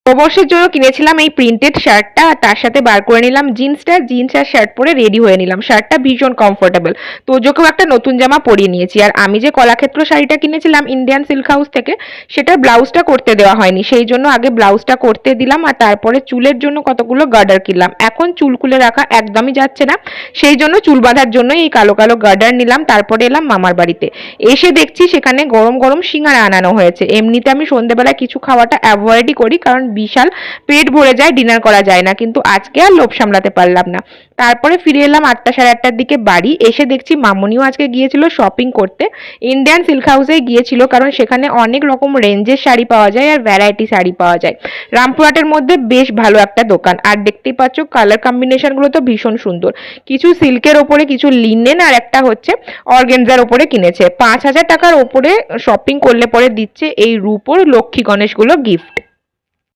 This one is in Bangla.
নববর্ষের জন্য কিনেছিলাম এই প্রিন্টেড শার্টটা, আর তার সাথে বার করে নিলাম জিন্সটা। জিন্স আর শার্ট পরে রেডি হয়ে নিলাম। শার্টটা ভীষণ কমফোর্টেবল। তোজোকেও একটা নতুন জামা পরিয়ে নিয়েছি। আর আমি যে কলাক্ষেত্র শাড়িটা কিনেছিলাম ইন্ডিয়ান সিল্ক হাউস থেকে, সেটার ব্লাউজটা করতে দেওয়া হয়নি, সেই জন্য আগে ব্লাউজটা করতে দিলাম আর তারপরে চুলের জন্য কতগুলো গার্ডার কিনলাম। এখন চুল খুলে রাখা একদমই যাচ্ছে না, সেই জন্য চুল বাঁধার জন্য এই কালো কালো গার্ডার নিলাম। তারপরে এলাম মামার বাড়িতে। এসে দেখছি সেখানে গরম গরম সিঙ্গারা আনানো হয়েছে। এমনিতে আমি সন্ধ্যেবেলায় কিছু খাওয়াটা অ্যাভয়েডই করি, কারণ বিশাল পেট ভরে যায়, ডিনার করা যায় না, কিন্তু আজকে আর লোভ সামলাতে পারলাম না। তারপরে ফিরে এলাম 8টা সাড়ে 8টার দিকে বাড়ি। এসে দেখছি মামুনিও আজকে গিয়েছিল শপিং করতে। ইন্ডিয়ান সিল্ক হাউসে গিয়েছিল, কারণ সেখানে অনেক রকম রেঞ্জের শাড়ি পাওয়া যায় আর ভ্যারাইটি শাড়ি পাওয়া যায়। রামপুরহাটের মধ্যে বেশ ভালো একটা দোকান। আর দেখতেই পাচ্ছ কালার কম্বিনেশনগুলো তো ভীষণ সুন্দর। কিছু সিল্কের ওপরে, কিছু লিনেন, আর একটা হচ্ছে অর্গেনজার ওপরে কিনেছে। 5,000 টাকার ওপরে শপিং করলে পরে দিচ্ছে এই রূপোর লক্ষ্মী গণেশগুলো গিফট।